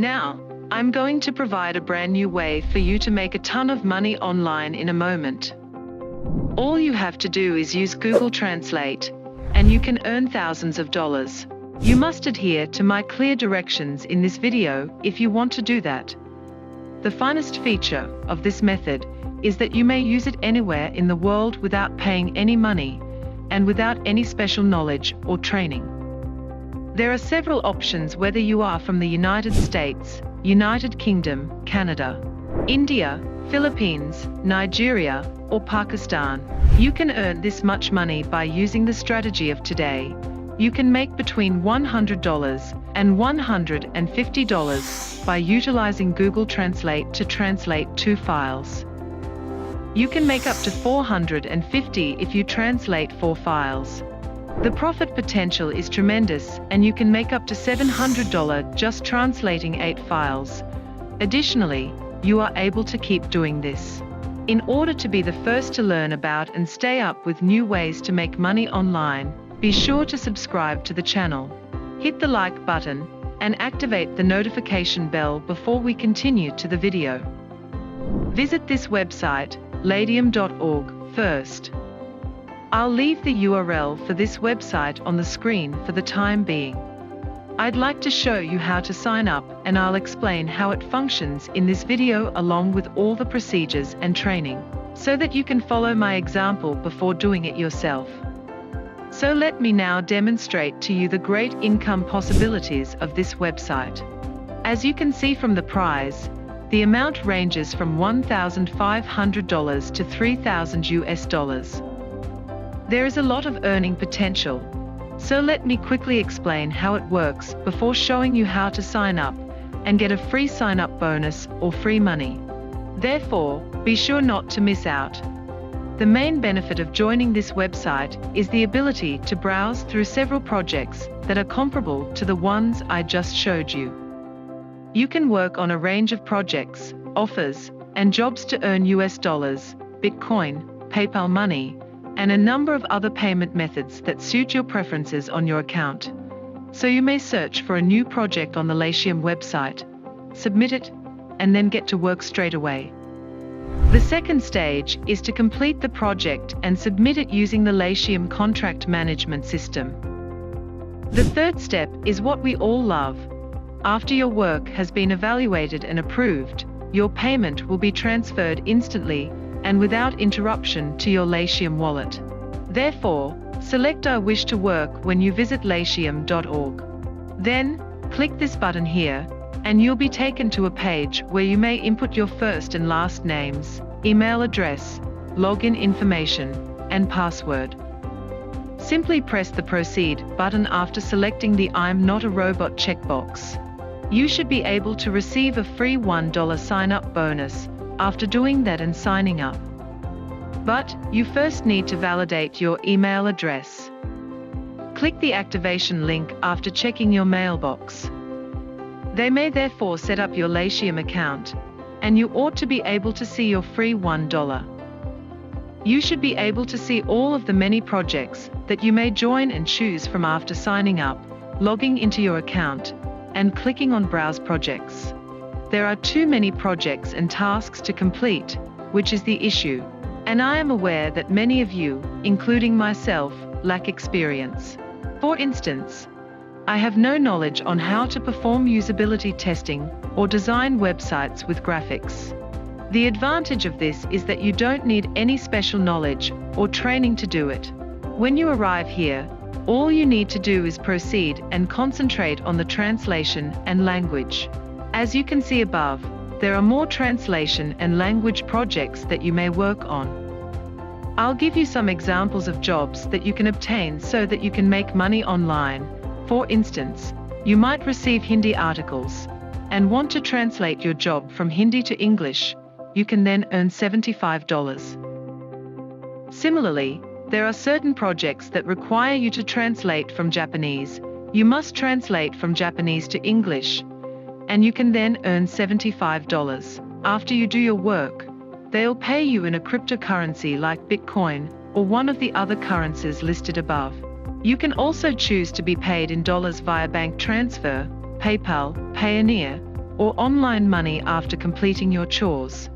Now, I'm going to provide a brand new way for you to make a ton of money online in a moment. All you have to do is use Google Translate, and you can earn thousands of dollars. You must adhere to my clear directions in this video if you want to do that. The finest feature of this method is that you may use it anywhere in the world without paying any money, and without any special knowledge or training. There are several options whether you are from the United States, United Kingdom, Canada, India, Philippines, Nigeria, or Pakistan. You can earn this much money by using the strategy of today. You can make between $100 and $150 by utilizing Google Translate to translate 2 files. You can make up to $450 if you translate 4 files. The profit potential is tremendous, and you can make up to $700 just translating 8 files. Additionally, you are able to keep doing this. In order to be the first to learn about and stay up with new ways to make money online, be sure to subscribe to the channel. Hit the like button and activate the notification bell before we continue to the video. Visit this website, Ladium.org, first. I'll leave the URL for this website on the screen for the time being. I'd like to show you how to sign up, and I'll explain how it functions in this video along with all the procedures and training, so that you can follow my example before doing it yourself. So let me now demonstrate to you the great income possibilities of this website. As you can see from the prize, the amount ranges from $1,500 to $3,000 US. There is a lot of earning potential. So let me quickly explain how it works before showing you how to sign up and get a free sign-up bonus or free money. Therefore, be sure not to miss out. The main benefit of joining this website is the ability to browse through several projects that are comparable to the ones I just showed you. You can work on a range of projects, offers, and jobs to earn US dollars, Bitcoin, PayPal money, and a number of other payment methods that suit your preferences on your account. So you may search for a new project on the Latium website, submit it, and then get to work straight away. The second stage is to complete the project and submit it using the Latium contract management system. The third step is what we all love. After your work has been evaluated and approved, your payment will be transferred instantly and without interruption to your Latium wallet. Therefore, select I wish to work when you visit Latium.org. Then, click this button here, and you'll be taken to a page where you may input your first and last names, email address, login information, and password. Simply press the Proceed button after selecting the I'm not a robot checkbox. You should be able to receive a free $1 sign-up bonus after doing that and signing up. But you first need to validate your email address. Click the activation link after checking your mailbox. They may therefore set up your Latium account, and you ought to be able to see your free $1. You should be able to see all of the many projects that you may join and choose from after signing up, logging into your account, and clicking on Browse Projects. There are too many projects and tasks to complete, which is the issue, and I am aware that many of you, including myself, lack experience. For instance, I have no knowledge on how to perform usability testing or design websites with graphics. The advantage of this is that you don't need any special knowledge or training to do it. When you arrive here, all you need to do is proceed and concentrate on the translation and language. As you can see above, there are more translation and language projects that you may work on. I'll give you some examples of jobs that you can obtain so that you can make money online. For instance, you might receive Hindi articles and want to translate your job from Hindi to English. You can then earn $75. Similarly, there are certain projects that require you to translate from Japanese. You must translate from Japanese to English, and you can then earn $75. After you do your work, they'll pay you in a cryptocurrency like Bitcoin or one of the other currencies listed above. You can also choose to be paid in dollars via bank transfer, PayPal, Payoneer, or online money after completing your chores.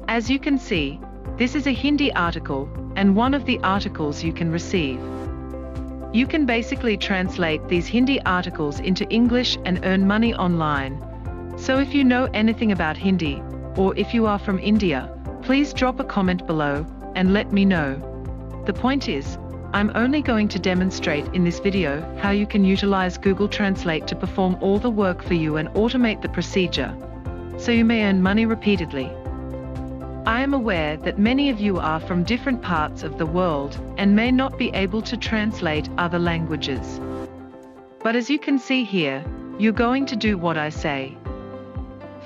As you can see, this is a Hindi article, and one of the articles you can receive. You can basically translate these Hindi articles into English and earn money online. So if you know anything about Hindi, or if you are from India, please drop a comment below and let me know. The point is, I'm only going to demonstrate in this video how you can utilize Google Translate to perform all the work for you and automate the procedure, so you may earn money repeatedly. I am aware that many of you are from different parts of the world and may not be able to translate other languages. But as you can see here, you're going to do what I say.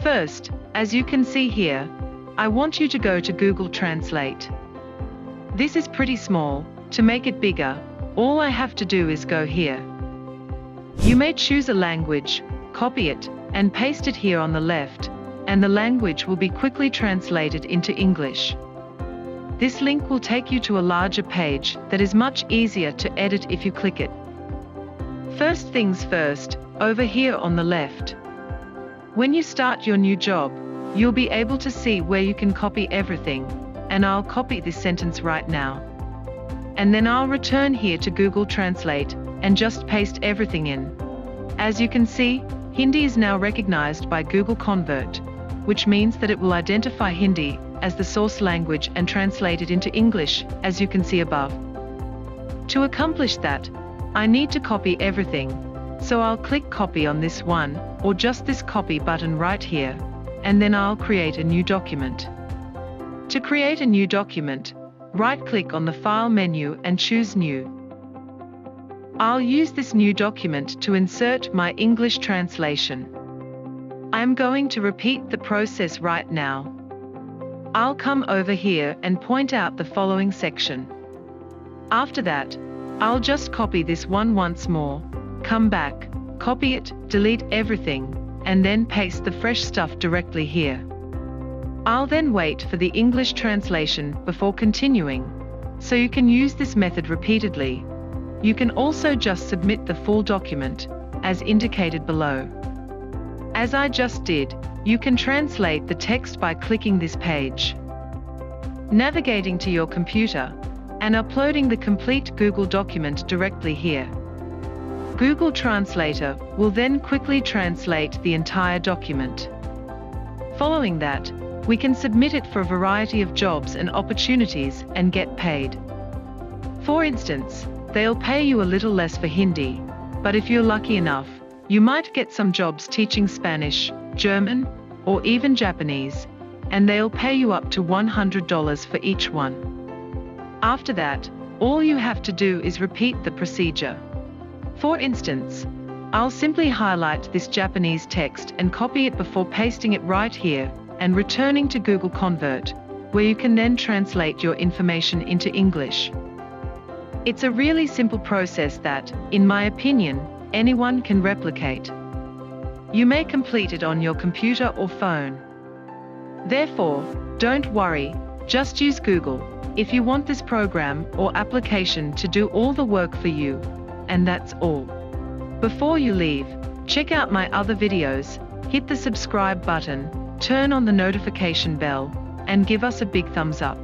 First, as you can see here, I want you to go to Google Translate. This is pretty small. To make it bigger, all I have to do is go here. You may choose a language, copy it, and paste it here on the left, and the language will be quickly translated into English. This link will take you to a larger page that is much easier to edit if you click it. First things first, over here on the left. When you start your new job, you'll be able to see where you can copy everything, and I'll copy this sentence right now. And then I'll return here to Google Translate and just paste everything in. As you can see, Hindi is now recognized by Google Convert, which means that it will identify Hindi as the source language and translate it into English, as you can see above. To accomplish that, I need to copy everything, so I'll click copy on this one, or just this copy button right here, and then I'll create a new document. To create a new document, right-click on the File menu and choose New. I'll use this new document to insert my English translation. I'm going to repeat the process right now. I'll come over here and point out the following section. After that, I'll just copy this one once more, come back, copy it, delete everything, and then paste the fresh stuff directly here. I'll then wait for the English translation before continuing, so you can use this method repeatedly. You can also just submit the full document, as indicated below. As I just did, you can translate the text by clicking this page, navigating to your computer, and uploading the complete Google document directly here. Google Translator will then quickly translate the entire document. Following that, we can submit it for a variety of jobs and opportunities and get paid. For instance, they'll pay you a little less for Hindi, but if you're lucky enough, you might get some jobs teaching Spanish, German, or even Japanese, and they'll pay you up to $100 for each one. After that, all you have to do is repeat the procedure. For instance, I'll simply highlight this Japanese text and copy it before pasting it right here, and returning to Google Convert, where you can then translate your information into English. It's a really simple process that, in my opinion, anyone can replicate. You may complete it on your computer or phone. Therefore, don't worry, just use Google if you want this program or application to do all the work for you, and that's all. Before you leave, check out my other videos, hit the subscribe button, turn on the notification bell, and give us a big thumbs up.